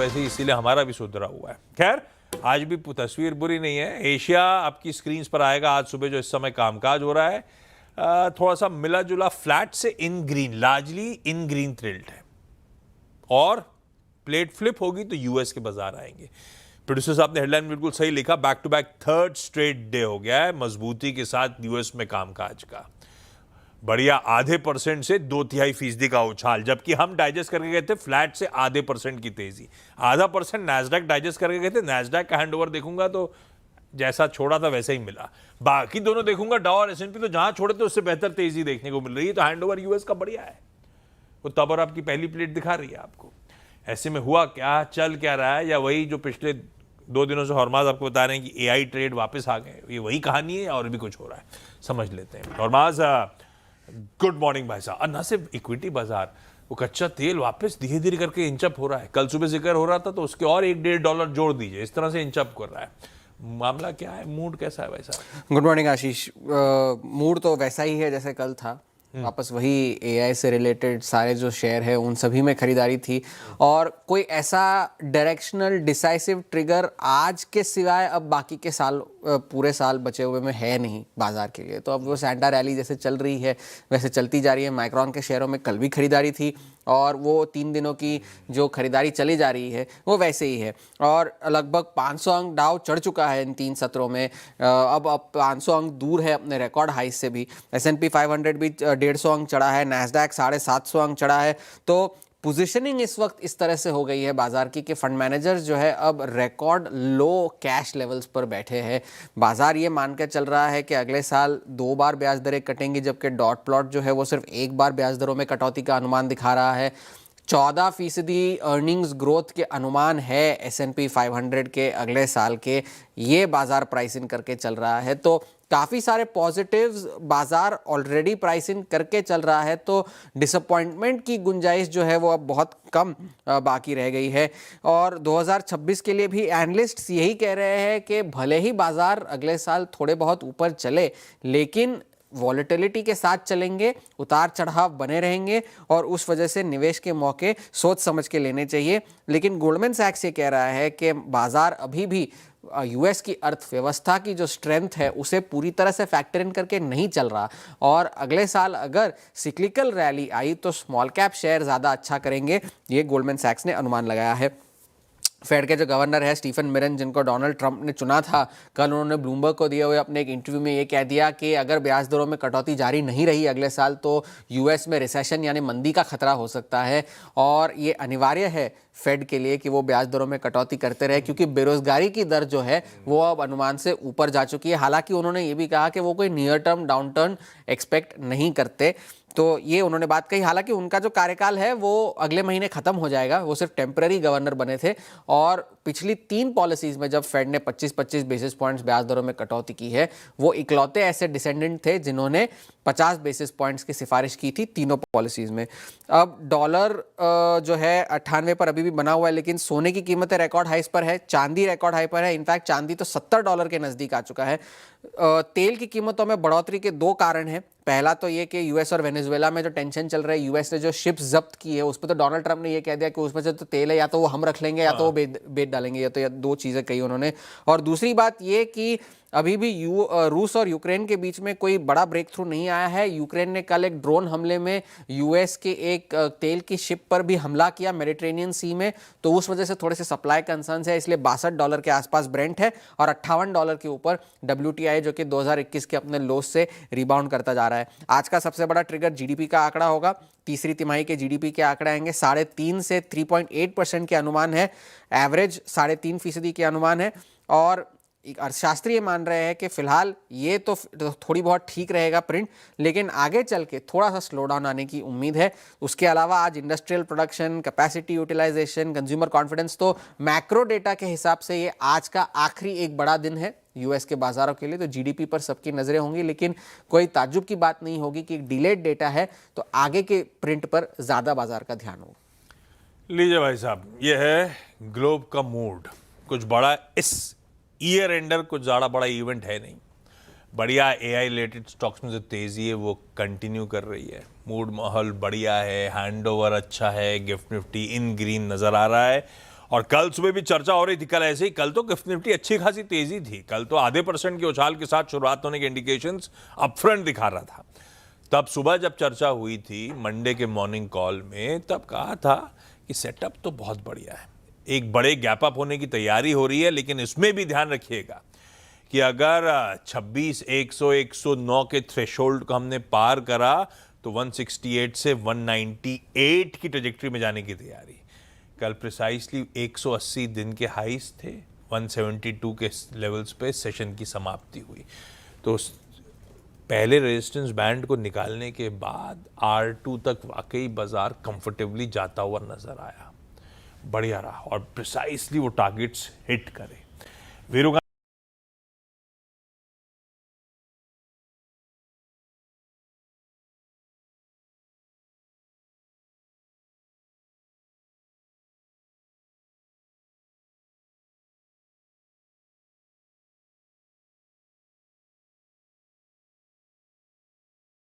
वैसे ही, इसीलिए हमारा भी सुधरा हुआ है। खैर, आज भी तस्वीर बुरी नहीं है। एशिया आपकी स्क्रीन पर आएगा आज सुबह जो इस समय कामकाज हो रहा है, थोड़ा सा मिला जुला फ्लैट से इन ग्रीन, लार्जली इन ग्रीन थ्रिल्ड है। और प्लेट फ्लिप होगी तो यूएस के बाजार आएंगे। प्रोड्यूसर साहब ने हेडलाइन बिल्कुल सही लिखा, back to back third straight day हो गया है मजबूती के साथ यूएस में कामकाज का। बढ़िया, आधे % से 2.3% का उछाल, जबकि हम डाइजेस्ट करके गए थे फ्लैट से आधे % की तेजी। आधा % नैस्डैक डाइजेस्ट करके गए थे। नैस्डैक का हैंडओवर देखूंगा तो जैसा छोड़ा था वैसे ही मिला। बाकी दोनों देखूंगा, डाउ और एसएनपी, तो जहां छोड़े थे उससे बेहतर तेजी देखने को मिल रही है। तो हैंडओवर यूएस का बढ़िया है, वो तब और आपकी पहली प्लेट दिखा रही है आपको। ऐसे में हुआ क्या, चल क्या रहा है, या वही जो पिछले 2 दिनों से हॉर्माज आपको बता रहे हैं कि एआई ट्रेड वापस आ गए, ये वही कहानी है या और भी कुछ हो रहा है, समझ लेते हैं। हॉर्माज, गुड मॉर्निंग भाई साहब। ना सिर्फ इक्विटी बाजार, वो कच्चा तेल वापस धीरे धीरे करके इंचअप हो रहा है। कल सुबह जिक्र हो रहा था तो उसके और $1.5 जोड़ दीजिए, इस तरह से इंचअप कर रहा है। मामला क्या है, मूड कैसा है भाई साहब? गुड मॉर्निंग आशीष। मूड तो वैसा ही है जैसे कल था। वापस वही एआई से रिलेटेड सारे जो शेयर है उन सभी में खरीदारी थी, और कोई ऐसा डायरेक्शनल डिसाइसिव ट्रिगर आज के सिवाय अब बाकी के साल, पूरे साल बचे हुए में है नहीं बाजार के लिए। तो अब वो सैंटा रैली जैसे चल रही है वैसे चलती जा रही है। माइक्रॉन के शेयरों में कल भी खरीदारी थी, और वो 3 दिनों की जो खरीदारी चली जा रही है वो वैसे ही है। और लगभग 500 अंक डाउ चढ़ चुका है इन 3 सत्रों में। अब 500 अंक दूर है अपने रिकॉर्ड हाई से भी। S&P 500 भी 150 अंक चढ़ा है, नैस्डैक 750 अंक चढ़ा है। तो पोजीशनिंग इस वक्त इस तरह से हो गई है बाजार की कि फंड मैनेजर्स जो है अब रिकॉर्ड लो कैश लेवल्स पर बैठे हैं। बाजार ये मान कर चल रहा है कि अगले साल 2 बार ब्याज दरें कटेंगी, जबकि डॉट प्लॉट जो है वो सिर्फ 1 बार ब्याज दरों में कटौती का अनुमान दिखा रहा है। 14% अर्निंग्स ग्रोथ के अनुमान है S&P 500 के अगले साल के, ये बाजार प्राइस इन करके चल रहा है। तो काफ़ी सारे पॉजिटिव्स बाजार ऑलरेडी प्राइस इन करके चल रहा है। तो डिसअपॉइंटमेंट की गुंजाइश जो है वो अब बहुत कम बाकी रह गई है। और 2026 के लिए भी एनालिस्ट्स यही कह रहे हैं कि भले ही बाजार अगले साल थोड़े बहुत ऊपर चले, लेकिन वॉलेटिलिटी के साथ चलेंगे, उतार चढ़ाव बने रहेंगे, और उस वजह से निवेश के मौके सोच समझ के लेने चाहिए। लेकिन गोल्डमैन सैक्स ये कह रहा है कि बाजार अभी भी यूएस की अर्थव्यवस्था की जो स्ट्रेंथ है उसे पूरी तरह से फैक्टर इन करके नहीं चल रहा, और अगले साल अगर सिक्लिकल रैली आई तो स्मॉल कैप शेयर ज़्यादा अच्छा करेंगे, ये गोल्डमैन सैक्स ने अनुमान लगाया है। फेड के जो गवर्नर है स्टीफन मिरन, जिनको डोनाल्ड ट्रंप ने चुना था, कल उन्होंने ब्लूमबर्ग को दिए हुए अपने एक इंटरव्यू में ये कह दिया कि अगर ब्याज दरों में कटौती जारी नहीं रही अगले साल तो यूएस में रिसेशन यानी मंदी का खतरा हो सकता है। और ये अनिवार्य है फेड के लिए कि वो ब्याज दरों में कटौती करते रहे, क्योंकि बेरोजगारी की दर जो है वो अब अनुमान से ऊपर जा चुकी है। हालांकि उन्होंने ये भी कहा कि वो कोई नियर टर्म डाउनटर्न एक्सपेक्ट नहीं करते। तो ये उन्होंने बात कही। हालांकि उनका जो कार्यकाल है वो अगले महीने खत्म हो जाएगा, वो सिर्फ टेम्पररी गवर्नर बने थे। और पिछली 3 पॉलिसीज में जब फेड ने 25-25 बेसिस पॉइंट्स ब्याज दरों में कटौती की है, वो इकलौते ऐसे डिसेंडेंट थे जिन्होंने 50 बेसिस पॉइंट्स की सिफारिश की थी तीनों पॉलिसीज में। अब डॉलर जो है 98 पर अभी भी बना हुआ है, लेकिन सोने की कीमतें रिकॉर्ड हाइस पर है, चांदी रिकॉर्ड हाई पर है। इनफैक्ट चांदी तो $70 के नजदीक आ चुका है। तेल की कीमतों में बढ़ोतरी के 2 कारण हैं। पहला तो ये कि यूएस और वेनेजुएला में जो टेंशन चल रहा है, यूएस ने जो शिप्स जब्त की है उस पर तो डोनाल्ड ट्रंप ने ये कह दिया कि उसमें से तो तेल है या तो वो हम रख लेंगे या तो वो बेच डालेंगे, या तो या 2 चीज़ें कही उन्होंने। और दूसरी बात ये कि अभी भी रूस और यूक्रेन के बीच में कोई बड़ा ब्रेक थ्रू नहीं आया है। यूक्रेन ने कल एक ड्रोन हमले में यूएस के एक तेल की शिप पर भी हमला किया मेडिटेरेनियन सी में, तो उस वजह से थोड़े से सप्लाई कंसर्न्स है। इसलिए $62 के आसपास ब्रेंट है और $58 के ऊपर WTI, जो कि 2021 के अपने लोस से रिबाउंड करता जा रहा है। आज का सबसे बड़ा ट्रिगर जीडीपी का आंकड़ा होगा। तीसरी तिमाही के जीडीपी के आंकड़े आएंगे। 3.5 से 3.8% के अनुमान है, एवरेज 3.5% के अनुमान है। और अर्थशास्त्री मान रहे हैं कि फिलहाल ये तो थोड़ी बहुत ठीक रहेगा प्रिंट, लेकिन आगे चल के थोड़ा सा स्लो डाउन आने की उम्मीद है। उसके अलावा आज industrial production, capacity utilization, consumer confidence, तो मैक्रो डेटा के हिसाब से ये आज का आखिरी एक बड़ा दिन है यूएस के बाजारों के लिए। तो जीडीपी पर सबकी नजरें होंगी, लेकिन कोई ताज्जुब की बात नहीं होगी कि डिलेड डेटा है, तो आगे के प्रिंट पर ज्यादा बाजार का ध्यान होगा। लीजिए भाई साहब, ये है ग्लोब का मूड। कुछ बड़ा इस ईयर एंडर कुछ ज़्यादा बड़ा इवेंट है नहीं। बढ़िया एआई रिलेटेड स्टॉक्स में जो तेज़ी है वो कंटिन्यू कर रही है। मूड माहौल बढ़िया है, हैंडओवर अच्छा है, गिफ्ट निफ्टी इन ग्रीन नज़र आ रहा है। और कल सुबह भी चर्चा हो रही थी, कल ऐसे ही, कल तो गिफ्ट निफ्टी अच्छी खासी तेजी थी, कल तो आधे % के उछाल के साथ शुरुआत होने के इंडिकेशंस अपफ्रंट दिखा रहा था। तब सुबह जब चर्चा हुई थी मंडे के मॉर्निंग कॉल में, तब कहा था कि सेटअप तो बहुत बढ़िया है, एक बड़े गैप अप होने की तैयारी हो रही है, लेकिन इसमें भी ध्यान रखिएगा कि अगर 26 100 109 के थ्रेशोल्ड को हमने पार करा तो 168 से 198 की ट्रेजेक्टरी में जाने की तैयारी। कल प्रिसाइसली 180 दिन के हाईस थे, 172 के लेवल्स पे सेशन की समाप्ति हुई। तो पहले रेजिस्टेंस बैंड को निकालने के बाद R2 तक वाकई बाजार कंफर्टेबली जाता हुआ नजर आया, बढ़िया रहा और प्रिसाइसली वो टारगेट्स हिट करे। वीरू